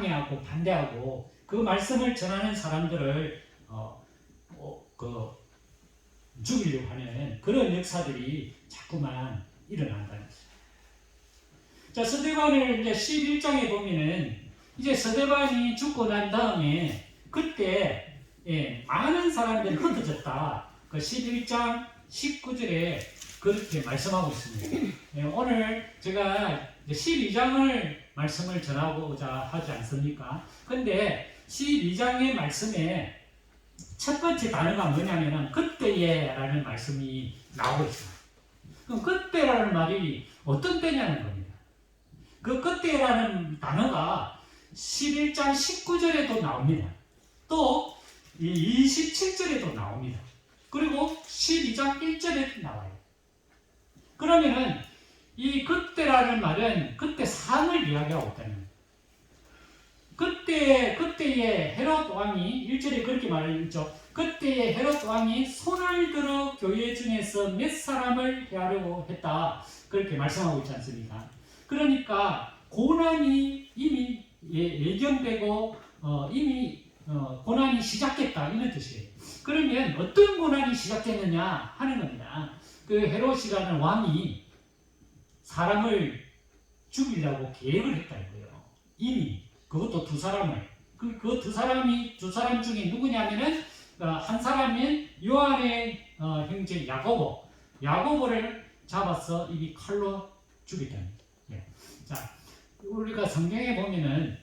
방해하고 반대하고 그 말씀을 전하는 사람들을 죽이려고 하는 그런 역사들이 자꾸만 일어난다는 거죠. 자, 스데반을 이제 11장에 보면은 이제 스데반이 죽고 난 다음에 그때 많은 사람들이 흩어졌다. 그 11장 19절에 그렇게 말씀하고 있습니다. 오늘 제가 12장을 말씀을 전하고자 하지 않습니까? 근데 12장의 말씀에 첫 번째 단어가 뭐냐면은 그때에 라는 말씀이 나오고 있습니다. 그럼 그때라는 말이 어떤 때냐는 겁니다. 그 그때라는 단어가 11장 19절에도 나옵니다. 또 27절에도 나옵니다. 그리고 12장 1절에도 나와요. 그러면은 이 그때라는 말은 그때 상을 이야기하고 있다는 거예요. 그때에 헤롯 왕이 1절에 그렇게 말했죠. 그때에 헤롯 왕이 손을 들어 교회 중에서 몇 사람을 해하려고 했다. 그렇게 말씀하고 있지 않습니까? 그러니까 고난이 이미 예견되고 이미 고난이 시작됐다 이런 뜻이에요. 그러면 어떤 고난이 시작됐느냐 하는 겁니다. 그 헤롯이라는 왕이 사람을 죽이려고 계획을 했다 이거예요. 이미 그것도 두 사람을 그 두 사람 중에 누구냐면은 한 사람은 요한의 형제 야고보를 잡아서 이 칼로 죽였다는 거예요. 자, 우리가 성경에 보면은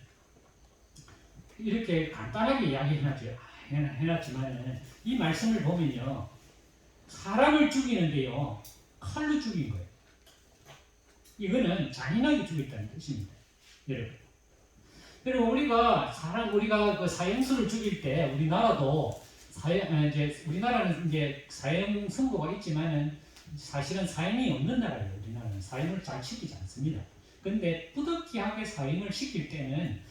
이렇게 간단하게 이야기해놨지만 이 말씀을 보면요 사람을 죽이는데요 칼로 죽인 거예요. 이거는 잔인하게 죽였다는 뜻입니다, 여러분. 그리고 우리가 그 사형수를 죽일 때 우리나라는 이제 사형 선고가 있지만은 사실은 사형이 없는 나라예요. 우리나라는 사형을 잘 시키지 않습니다. 근데 부득이하게 사형을 시킬 때는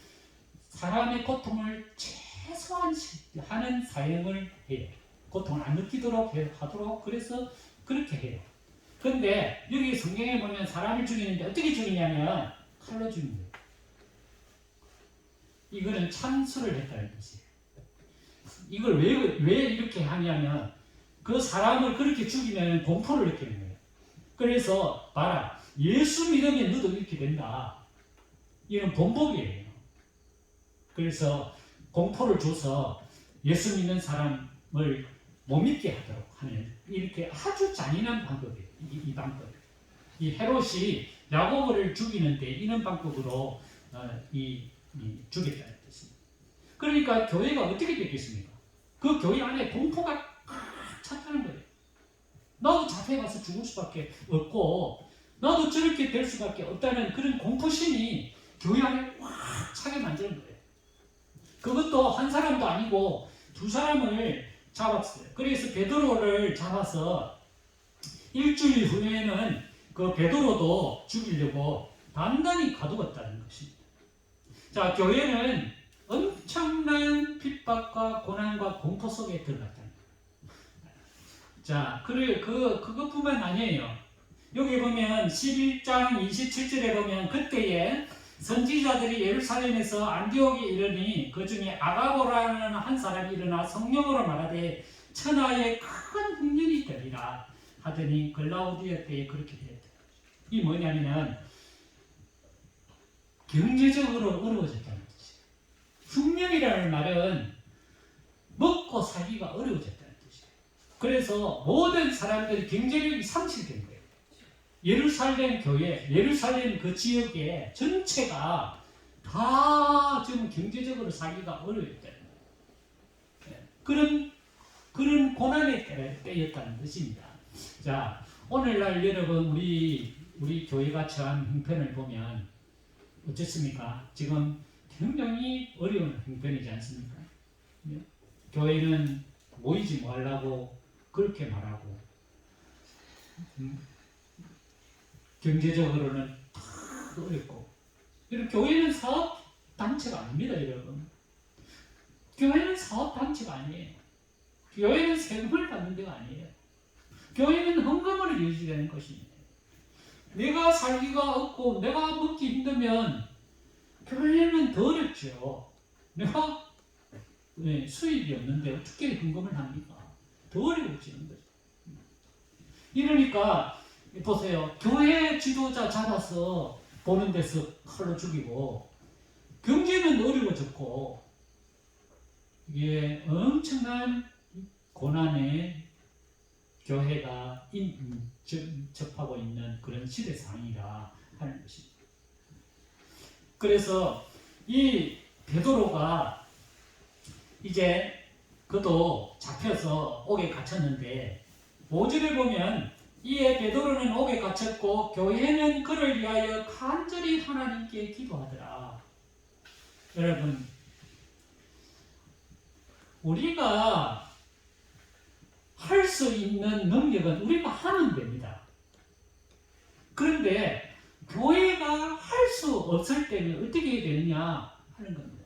사람의 고통을 최소한 하는 사형을 해요. 고통을 안 느끼도록 하도록 그래서 그렇게 해요. 근데 여기 성경에 보면 사람을 죽이는데 어떻게 죽이냐면 칼로 죽이는 거예요. 이거는 참수를 했다는 뜻이에요. 이걸 왜 이렇게 하냐면 그 사람을 그렇게 죽이면 공포를 느끼는 거예요. 그래서 봐라, 예수 믿으면 너도 이렇게 된다. 이런 본보기예요. 그래서 공포를 줘서 예수 믿는 사람을 못 믿게 하도록 하는 이렇게 아주 잔인한 방법이에요. 이 방법. 이 헤롯이 야고보를 죽이는데 이런 방법으로 죽였다는 뜻입니다. 그러니까 교회가 어떻게 됐겠습니까? 그 교회 안에 공포가 꽉 찼다는 거예요. 나도 잡혀가서 죽을 수밖에 없고 나도 저렇게 될 수밖에 없다는 그런 공포심이 교회 안에 꽉 차게 만드는 거예요. 그것도 한 사람도 아니고 두 사람을 잡았어요. 그래서 베드로를 잡아서 일주일 후에는 그 베드로도 죽이려고 단단히 가두었다는 것입니다. 자, 교회는 엄청난 핍박과 고난과 공포 속에 들어갔다. 자, 그것뿐만 아니에요. 여기 보면 11장 27절에 보면 그때에 선지자들이 예루살렘에서 안디옥에 이르니 그 중에 아가보라는 한 사람이 일어나 성령으로 말하되 천하에 큰 흉년이 되리라 하더니 글라우디오 때에 그렇게 되었다. 이 뭐냐면 경제적으로 어려워졌다는 뜻이에요. 흉년이라는 말은 먹고 살기가 어려워졌다는 뜻이에요. 그래서 모든 사람들이 경제력이 상실된 거예요. 예루살렘 교회, 예루살렘 그 지역에 전체가 다 지금 경제적으로 살기가 어려웠다는 거예요. 그런 고난의 때였다는 뜻입니다. 자, 오늘날 여러분 우리 교회가 처한 형편을 보면 어떻습니까? 지금 굉장히 어려운 형편이지 않습니까? 교회는 모이지 말라고 그렇게 말하고 경제적으로는 어렵고 이런 교회는 사업단체가 아닙니다, 여러분. 교회는 사업단체가 아니에요. 교회는 세금을 받는 데가 아니에요. 교회는 헌금으로 유지되는 것입니다. 내가 살기가 없고 내가 먹기 힘들면 교회는 더 어렵죠. 내가 수입이 없는데 어떻게 헌금을 합니까? 더 어려워지는 거죠. 이러니까 보세요. 교회 지도자 잡아서 보는 데서 칼로 죽이고 경제는 어려워졌고 이게 엄청난 고난에 교회가 접하고 있는 그런 시대상이라 하는 것입니다. 그래서 이 베드로가 이제 그도 잡혀서 옥에 갇혔는데 5절에 보면 이에 베드로는 옥에 갇혔고 교회는 그를 위하여 간절히 하나님께 기도하더라. 여러분, 우리가 할 수 있는 능력은 우리가 하면 됩니다. 그런데 교회가 할 수 없을 때는 어떻게 되느냐 하는 겁니다.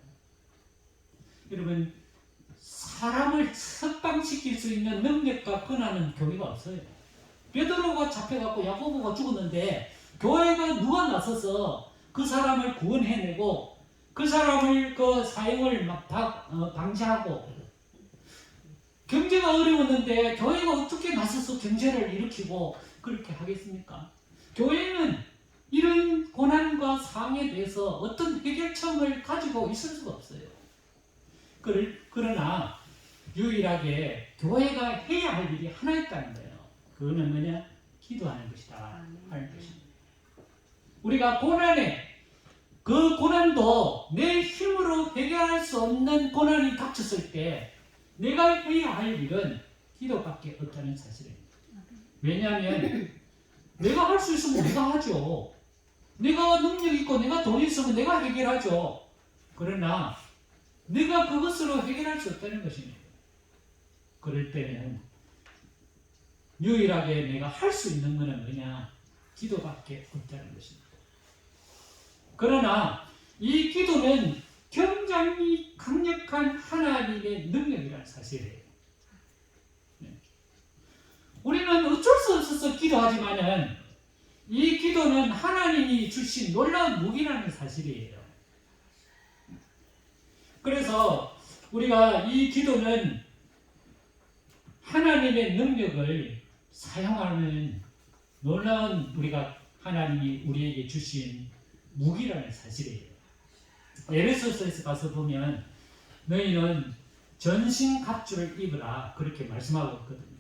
여러분, 사람을 석방시킬 수 있는 능력과 권한은 교회가 없어요. 베드로가 잡혀갖고 야고보가 죽었는데 교회가 누가 나서서 그 사람을 구원해내고 그 사람을 그 사형을 막 방지하고 경제가 어려웠는데 교회가 어떻게 나서서 경제를 일으키고 그렇게 하겠습니까? 교회는 이런 고난과 상황에 대해서 어떤 해결책을 가지고 있을 수가 없어요. 그러나 유일하게 교회가 해야 할 일이 하나 있다는 거예요. 그거는 뭐냐? 기도하는 것이다 하는 것입니다. 우리가 그 고난도 내 힘으로 해결할 수 없는 고난이 닥쳤을 때 내가 해야 할 일은 기도밖에 없다는 사실입니다. 왜냐하면 내가 할 수 있으면 내가 하죠. 내가 능력 있고 내가 돈 있으면 내가 해결하죠. 그러나 내가 그것으로 해결할 수 없다는 것입니다. 그럴 때는 유일하게 내가 할 수 있는 것은 뭐냐? 기도밖에 없다는 것입니다. 그러나 이 기도는 굉장히 강력한 하나님의 능력이라는 사실이에요. 우리는 어쩔 수 없어서 기도하지만은 이 기도는 하나님이 주신 놀라운 무기라는 사실이에요. 그래서 우리가 이 기도는 하나님의 능력을 사용하는 놀라운 우리가 하나님이 우리에게 주신 무기라는 사실이에요. 에베소서에서 가서 보면 너희는 전신갑주를 입으라 그렇게 말씀하고 있거든요.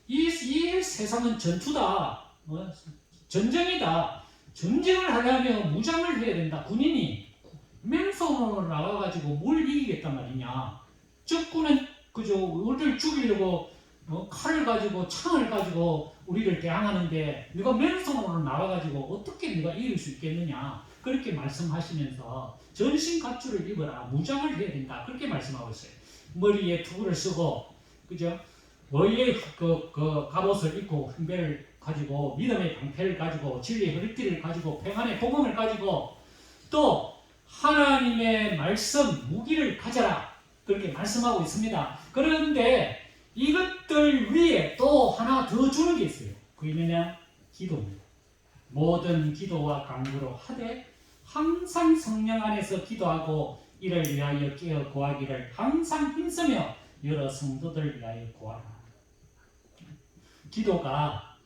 이 세상은 전투다. 전쟁이다. 전쟁을 하려면 무장을 해야 된다. 군인이 맨손으로 나와가지고 뭘 이기겠단 말이냐. 적군은 그저 우리를 죽이려고 칼을 가지고 창을 가지고 우리를 대항하는데 네가 맨손으로 나와가지고 어떻게 네가 이길 수 있겠느냐. 그렇게 말씀하시면서 전신갑주를 입어라. 무장을 해야 된다. 그렇게 말씀하고 있어요. 머리에 투구를 쓰고 그죠? 머리에 그 갑옷을 입고 흠배를 가지고 믿음의 방패를 가지고 진리의 허리띠를 가지고 평안의 복음을 가지고 또 하나님의 말씀 무기를 가져라 그렇게 말씀하고 있습니다. 그런데 이것들 위에 또 하나 더 주는 게 있어요. 그게 뭐냐? 기도입니다. 모든 기도와 간구로 하되 항상 성령 안에서 기도하고 이를 위하여 깨어 구하기를 항상 힘쓰며 여러 성도들 위하여 구하라. 기도가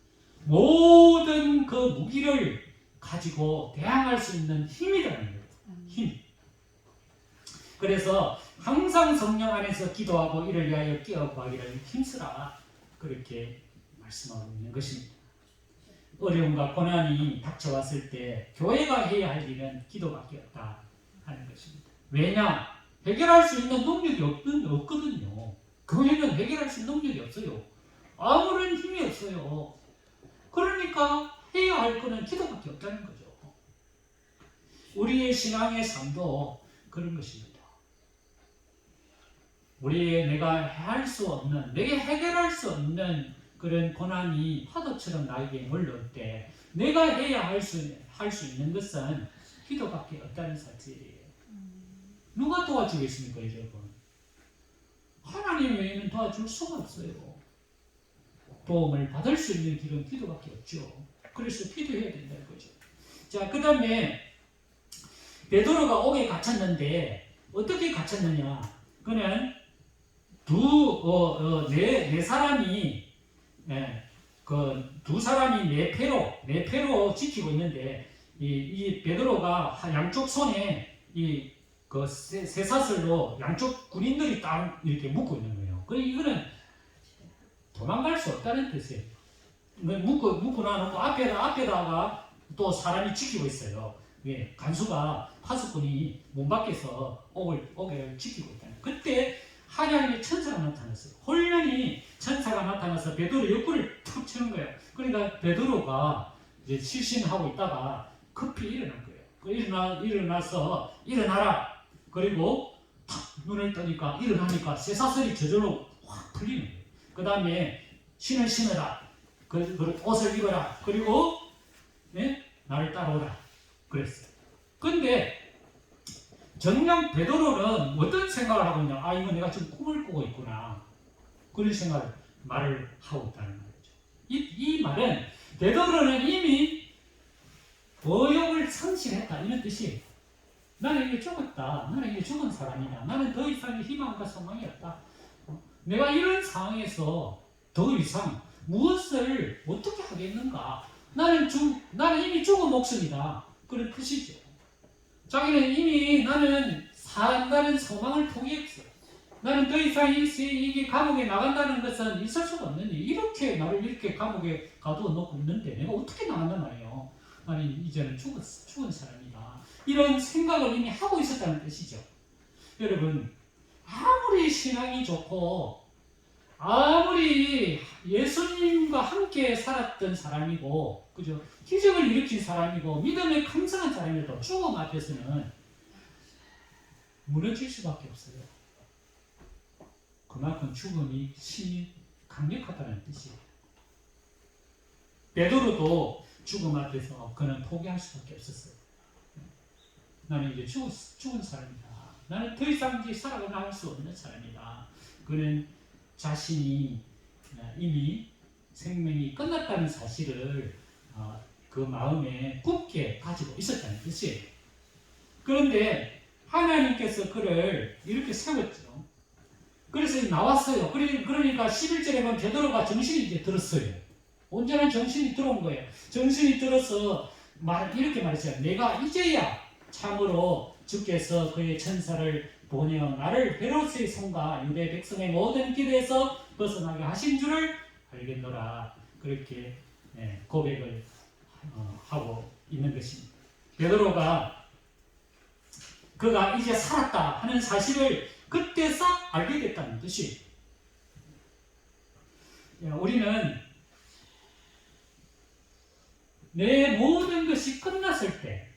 모든 그 무기를 가지고 대항할 수 있는 힘이라는 거예요. 힘. 그래서 항상 성령 안에서 기도하고 이를 위하여 깨어 구하기를 힘쓰라. 그렇게 말씀하고 있는 것입니다. 어려움과 고난이 닥쳐왔을 때 교회가 해야 할 일은 기도밖에 없다 하는 것입니다. 왜냐? 해결할 수 있는 능력이 없거든요. 교회는 해결할 수 있는 능력이 없어요. 아무런 힘이 없어요. 그러니까 해야 할 것은 기도밖에 없다는 거죠. 우리의 신앙의 삶도 그런 것입니다. 내가 할 수 없는, 내게 해결할 수 없는 그런 고난이 파도처럼 나에게 몰려올 때 내가 해야 할 수 있는 것은 기도밖에 없다는 사실이에요. 누가 도와주겠습니까, 여러분? 하나님 외에는 도와줄 수가 없어요. 도움을 받을 수 있는 길은 기도밖에 없죠. 그래서 기도해야 된다는 거죠. 자, 그 다음에 베드로가 옥에 갇혔는데 어떻게 갇혔느냐? 그냥 네 사람이 두 사람이 네 패로 지키고 있는데 이 베드로가 양쪽 손에 그 쇠사슬로 양쪽 군인들이 딱 이렇게 묶고 있는 거예요. 그러니까 이거는 도망갈 수 없다는 뜻이에요. 묶고 나놓고 앞에다가 또 사람이 지키고 있어요. 간수가 파수꾼이 문 밖에서 옥을 지키고 있다. 그때 하나님의 천사가 나타났어요. 홀연히 천사가 나타나서 베드로 옆구리를 툭 치는 거예요. 그러니까 베드로가 이제 실신하고 있다가 급히 일어난 거예요. 일어나서 일어나라. 그리고 탁 눈을 뜨니까 일어나니까 쇠사슬이 저절로 확 풀리는 거예요. 그 다음에 신을 신어라. 그 옷을 입어라. 그리고 나를 따라오라. 그랬어요. 근데 정녕 베드로는 어떤 생각을 하고 있냐? 이거 내가 지금 꿈을 꾸고 있구나. 그런 말을 하고 있다는 말이죠. 이 말은 베드로는 이미 보역을 성실했다 이런 뜻이에요. 나는 이게 죽었다. 나는 이게 죽은 사람이다. 나는 더 이상의 희망과 소망이 없다. 내가 이런 상황에서 더 이상 무엇을 어떻게 하겠는가? 나는 이미 죽은 목숨이다. 그런 뜻이죠. 자기는 이미 나는 산다는 소망을 포기했어. 나는 더 이상 이게 감옥에 나간다는 것은 있을 수가 없는 일. 이렇게 나를 이렇게 감옥에 가두어 놓고 있는데 내가 어떻게 나간단 말이에요. 나는 이제는 죽은 사람이다. 이런 생각을 이미 하고 있었다는 뜻이죠. 여러분, 아무리 신앙이 좋고 아무리 예수님과 함께 살았던 사람이고, 그죠? 기적을 일으킨 사람이고, 믿음에 강성한 사람이라도 죽음 앞에서는 무너질 수밖에 없어요. 그만큼 죽음이 신이 강력하다는 뜻이에요. 베드로도 죽음 앞에서 그는 포기할 수밖에 없었어요. 나는 이제 죽은 사람이다. 나는 더 이상 이제 살아가 나갈 수 없는 사람이다. 그는 자신이 이미 생명이 끝났다는 사실을 그 마음에 굳게 가지고 있었다는 뜻이에요. 그런데 하나님께서 그를 이렇게 세웠죠. 그래서 나왔어요. 그러니까 11절에 보면 베드로가 정신이 이제 들었어요. 온전한 정신이 들어온 거예요. 정신이 들어서 이렇게 말했어요. 내가 이제야 참으로 주께서 그의 천사를 보내어 나를 헤롯의 손과 유대 백성의 모든 길에서 벗어나게 하신 줄을 알겠노라. 그렇게 고백을 하고 있는 것입니다. 베드로가 그가 이제 살았다 하는 사실을 그때서 알게 됐다는 뜻이에요. 우리는 내 모든 것이 끝났을 때,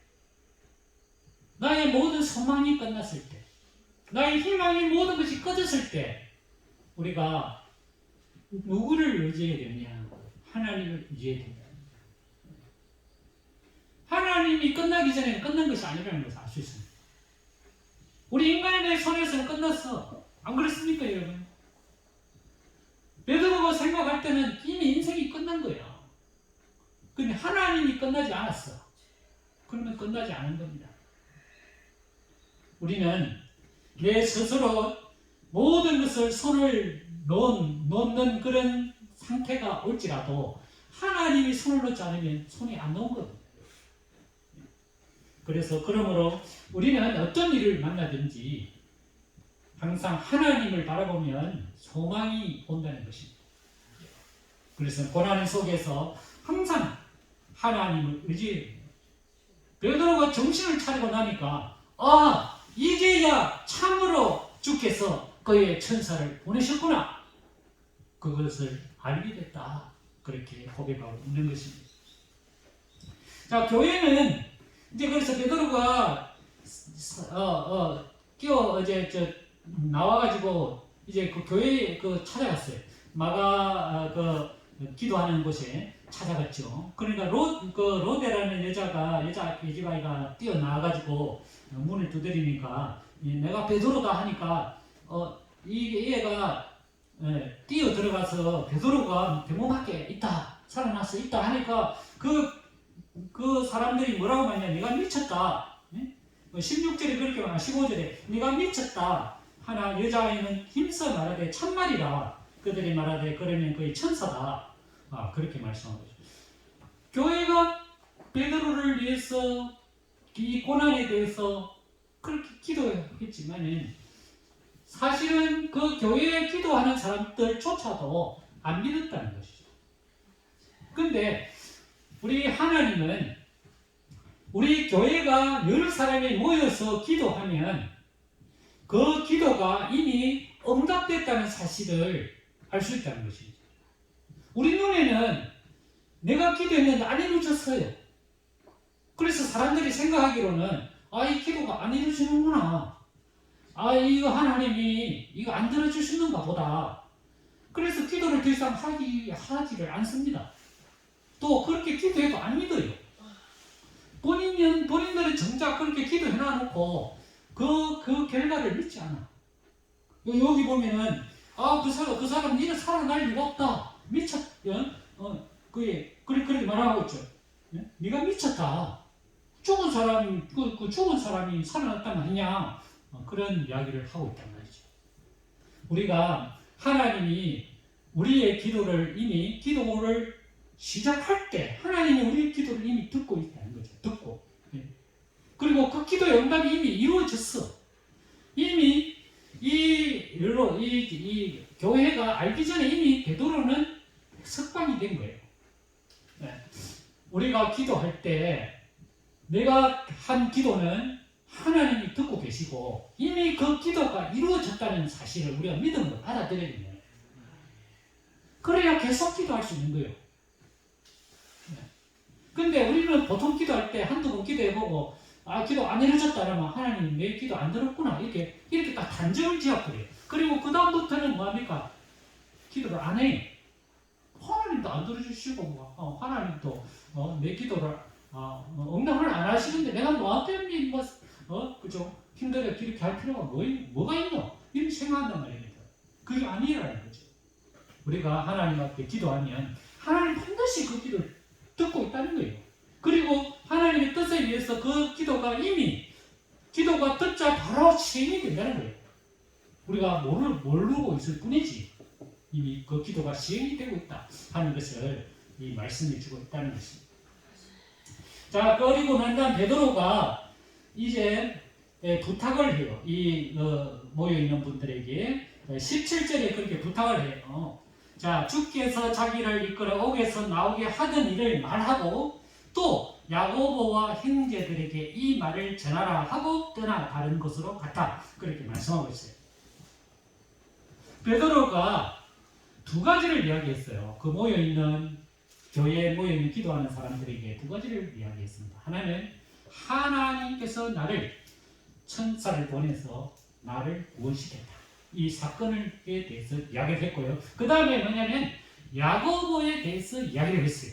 나의 모든 소망이 끝났을 때, 나의 희망이 모든 것이 꺼졌을 때 우리가 누구를 의지해야 되느냐? 하나님을 의지해야 된다. 하나님이 끝나기 전에는 끝난 것이 아니라는 것을 알 수 있습니다. 우리 인간의 손에서는 끝났어. 안 그렇습니까, 여러분? 베드로가 생각할 때는 이미 인생이 끝난 거야. 근데 하나님이 끝나지 않았어. 그러면 끝나지 않은 겁니다. 우리는 내 스스로 모든 것을 손을 놓는 그런 상태가 올지라도 하나님이 손을 놓지 않으면 손이 안 놓은 겁니다. 그래서 그러므로 우리는 어떤 일을 만나든지 항상 하나님을 바라보면 소망이 온다는 것입니다. 그래서 고난 속에서 항상 하나님을 의지해야 돼요. 베드로가 정신을 차리고 나니까 이제야 참으로 주께서 그의 천사를 보내셨구나. 그것을 알게 됐다. 그렇게 고백하고 있는 것입니다. 자, 교회는 이제 그래서 베드로가 나와가지고 이제 그 교회에 찾아갔어요. 마가 기도하는 곳에 찾아갔죠. 그러니까 로데라는 여자 계집아이가 뛰어나와가지고 문을 두드리니까 내가 베드로다 하니까 이 애가 뛰어 들어가서 베드로가 대문 밖에 있다, 살아났어 있다 하니까 그 사람들이 뭐라고 하냐, 내가 미쳤다. 16절에 그렇게 말하고 15절에 네가 미쳤다 하나 여자아이는 힘써 말하되 참말이라 그들이 말하되 그러면 그의 천사다. 그렇게 말씀하고 있습니다. 교회가 베드로를 위해서 이 고난에 대해서 그렇게 기도했지만은 사실은 그 교회에 기도하는 사람들조차도 안 믿었다는 것이죠. 근데 우리 하나님은 우리 교회가 여러 사람이 모여서 기도하면 그 기도가 이미 응답됐다는 사실을 알 수 있다는 것입니다. 우리 눈에는 내가 기도했는데 안 이루어졌어요. 그래서 사람들이 생각하기로는 이 기도가 안 이루어지는구나. 이거 하나님이 이거 안 들어주시는가 보다. 그래서 기도를 더 이상 하지를 않습니다. 또 그렇게 기도해도 안 믿어요. 본인들은 정작 그렇게 기도해놔놓고 그 결과를 믿지 않아. 여기 보면은 그 사람 니는 살아날 리가 없다. 그렇게 말하고 있죠. 네가 미쳤다. 죽은 사람이 살아났단 말이냐. 그런 이야기를 하고 있단 말이죠. 우리가 하나님이 우리의 기도를 이미 기도를 시작할 때 하나님이 우리의 기도를 이미 듣고 있다는 거죠. 듣고. 그리고 그 기도의 응답이 이미 이루어졌어. 이미 이 교회가 알기 전에 이미 베드로는 석방이 된 거예요. 우리가 기도할 때 내가 한 기도는 하나님이 듣고 계시고 이미 그 기도가 이루어졌다는 사실을 우리가 믿음으로 받아들여야 돼요. 그래야 계속 기도할 수 있는 거예요. 근데 우리는 보통 기도할 때 한두 번 기도해보고 기도 안 이루어졌다 그러면 하나님 내 기도 안 들었구나 이렇게 딱 단정을 지어버려요. 그리고 그 다음부터는 뭐합니까? 기도를 안 해. 하나님도 안 들어주시고 하나님도 내 기도를 응답을 안 하시는데 내가 너한테 그죠? 힘들어 이렇게 할 필요가 뭐가 있노? 이렇게 생각한단 말입니다. 그게 아니라는 거죠. 우리가 하나님 앞에 기도하면 하나님 반드시 그 기도를 듣고 있다는 거예요. 그리고 하나님의 뜻에 의해서 그 기도가 이미 기도가 듣자 바로 시행이 된다는 거예요. 우리가 모르고 있을 뿐이지 이미 그 기도가 시행이 되고 있다 하는 것을 이 말씀해 주고 있다는 것입니다. 자, 그리고 난 다음 베드로가 이제 부탁을 해요. 모여있는 분들에게 17절에 그렇게 부탁을 해요. 자, 주께서 자기를 이끌어 옥에서 나오게 하던 일을 말하고 또 야고보와 형제들에게 이 말을 전하라 하고 떠나 다른 곳으로 갔다. 그렇게 말씀하고 있어요. 베드로가 두 가지를 이야기했어요. 그 교회에 모여있는 기도하는 사람들에게 두 가지를 이야기했습니다. 하나는 하나님께서 나를 천사를 보내서 나를 구원시켰다. 이 사건에 대해서 이야기를 했고요. 그 다음에 뭐냐면 야고보에 대해서 이야기를 했어요.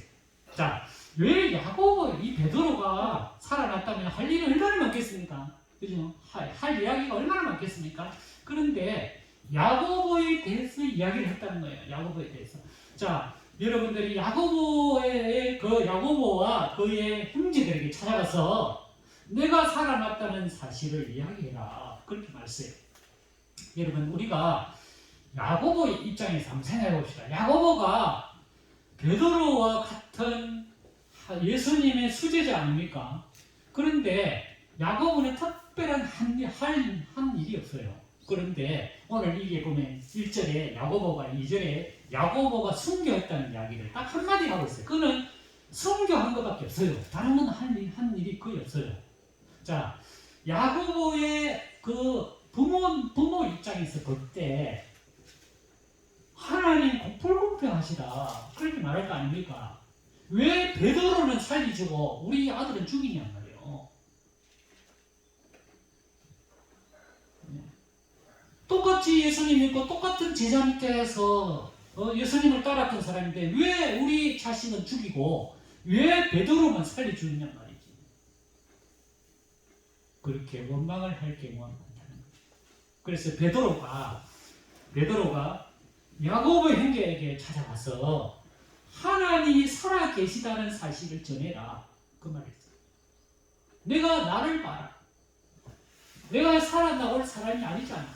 자, 왜 이 베드로가 살아났다면 할 일이 얼마나 많겠습니까? 그죠? 할 이야기가 얼마나 많겠습니까? 그런데 야고보에 대해서 이야기를 했다는 거예요. 야고보에 대해서. 자, 여러분들이 야고보와 그의 형제들에게 찾아가서 내가 살아났다는 사실을 이야기해라. 그렇게 말했어요. 여러분, 우리가 야고보의 입장에서 한번 생각해 봅시다. 야고보가 베드로와 같은 예수님의 수제자 아닙니까? 그런데 야고보는 특별한 한 일이 없어요. 그런데 오늘 이게 보면 1절에 야고보가 2절에 야고보가 순교했다는 이야기를 딱 한마디 하고 있어요. 그는 순교한 것밖에 없어요. 다른 건 한 일이 거의 없어요. 자, 야고보의 그 부모 입장에서 볼 때 하나님 불공평하시다 그렇게 말할 거 아닙니까? 왜 베드로는 살리주고 우리 아들은 죽이냔 말이에요. 똑같이 예수님 믿고 똑같은 제자 밑에서 예수님을 따랐던 사람인데 왜 우리 자신은 죽이고 왜 베드로만 살려주느냐 말이지. 그렇게 원망을 할 경우가 많다는 거예요. 그래서 베드로가 야고보 형제에게 찾아가서 하나님이 살아 계시다는 사실을 전해라. 그 말이었어요. 내가 나를 봐라. 내가 살아나올 사람이 아니잖아.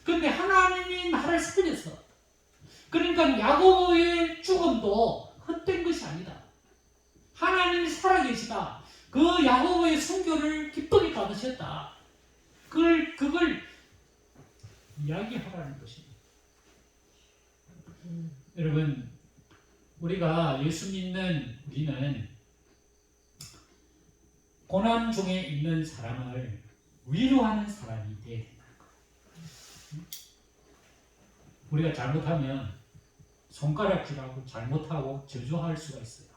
근데 하나님이 나를 살렸어. 그러니까 야고보의 죽음도 헛된 것이 아니다. 하나님이 살아계시다. 그 야고보의 순교를 기쁘게 받으셨다. 그걸 이야기하라는 것입니다. 여러분, 우리가 예수 믿는 우리는 고난 중에 있는 사람을 위로하는 사람이 되어야 된다는 거예요. 우리가 잘못하면 손가락질하고 잘못하고 저주할 수가 있어요.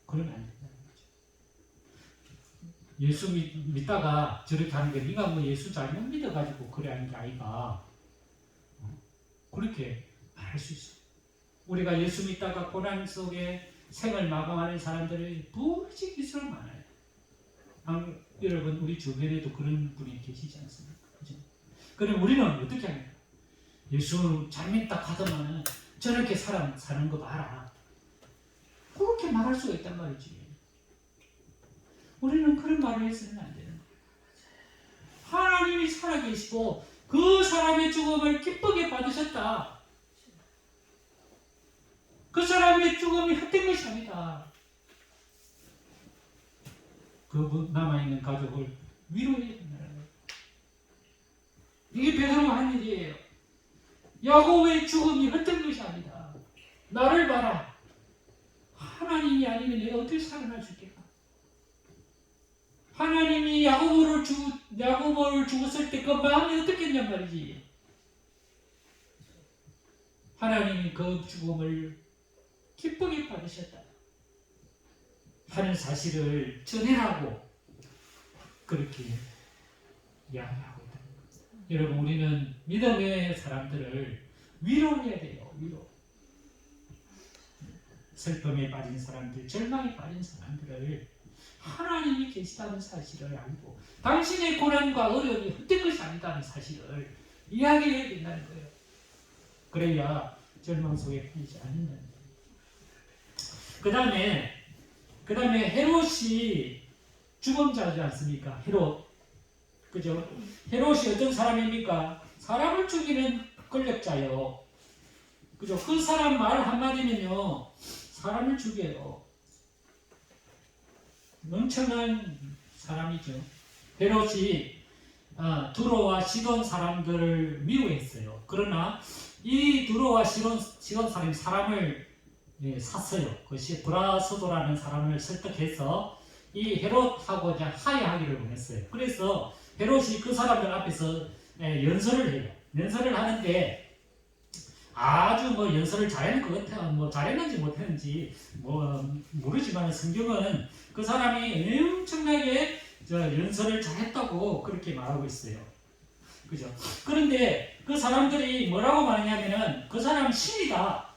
그러면 안 된다는 거죠. 예수 믿다가 저렇게 하는 게 네가 뭐 예수 잘못 믿어가지고 그래 하는 게 아이가 그렇게 말할 수 있어요. 우리가 예수 믿다가 고난 속에 생을 마감하는 사람들이 부지기수로 많아요. 여러분, 우리 주변에도 그런 분이 계시지 않습니까? 그죠? 그럼 우리는 어떻게 합니까? 예수 잘 믿다 하더만 저렇게 사는 거 봐라. 그렇게 말할 수가 있단 말이지. 우리는 그런 말을 해서는 안 되는 거예요. 하나님이 살아계시고 그 사람의 죽음을 기쁘게 받으셨다. 그 사람의 죽음이 헛된 것이 아니다. 그 남아있는 가족을 위로해야 된다는 거예요. 이게 베드로가 한 일이에요. 야고보의 죽음이 헛된 것이 아니다. 나를 봐라. 하나님이 아니면 내가 어떻게 살아날 수 있겠다. 하나님이 야고보를 죽었을 때 그 마음이 어떻겠냔 말이지. 하나님이 그 죽음을 기쁘게 받으셨다 하는 사실을 전해라고 그렇게 이야기하고 있다. 여러분, 우리는 믿음의 사람들을 위로해야 돼요. 위로. 슬픔에 빠진 사람들, 절망에 빠진 사람들을 하나님이 계시다는 사실을 알고 당신의 고난과 어려움이 헛된 것이 아니다는 사실을 이야기해야 된다는 거예요. 그래야 절망 속에 빠지지 않는다는 거예요. 그 다음에 헤롯이 주범자지 않습니까? 헤롯. 그죠? 헤롯이 어떤 사람입니까? 사람을 죽이는 권력자요. 그죠? 그 사람 말 한마디면요, 사람을 죽여요. 엄청난 사람이죠. 헤롯이 두로와 시돈 사람들을 미워했어요. 그러나 이 두로와 시돈 사람을 샀어요. 그것이 브라소도라는 사람을 설득해서 이 헤롯하고 화해하기를 원했어요. 그래서 헤롯이 그 사람들 앞에서 연설을 해요. 연설을 하는데 아주 연설을 잘했는 것 같아요. 잘했는지 못했는지 모르지만 성경은 그 사람이 엄청나게 연설을 잘했다고 그렇게 말하고 있어요. 그죠? 그런데 그 사람들이 뭐라고 말하냐면은 그 사람은 신이다.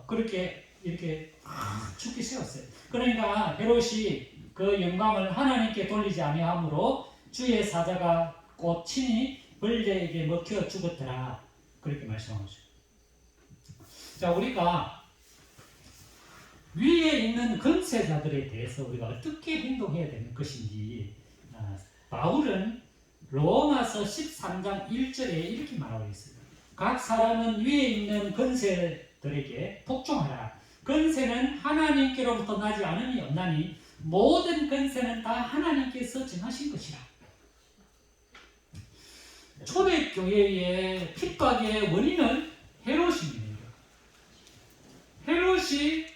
그렇게 이렇게 죽게 세웠어요. 그러니까 헤롯이 그 영광을 하나님께 돌리지 아니하므로 주의 사자가 곧 친히 벌레에게 먹혀 죽었더라. 그렇게 말씀하고 있어요. 자, 우리가 위에 있는 권세자들에 대해서 우리가 어떻게 행동해야 되는 것인지 바울은 로마서 13장 1절에 이렇게 말하고 있어요. 각 사람은 위에 있는 권세들에게 복종하라. 권세는 하나님께로부터 나지 않음이 없나니 모든 권세는 다 하나님께서 정하신 것이라. 초대교회의 핍박의 원인은 헤롯입니다. 헤롯이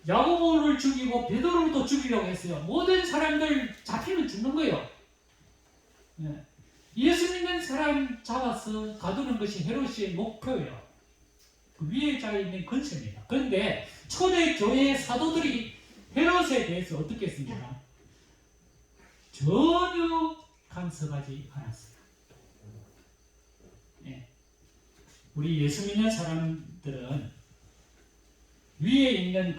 야고보를 죽이고 베드로도 죽이려고 했어요. 모든 사람들 잡히면 죽는 거예요. 예수 믿는 사람 잡아서 가두는 것이 헤롯의 목표예요. 그 위에 자 있는 권세입니다. 그런데 초대교회의 사도들이 헤롯에 대해서 어떻게 했습니까? 전혀 간섭하지 않았어요. 우리 예수 믿는 사람들은 위에 있는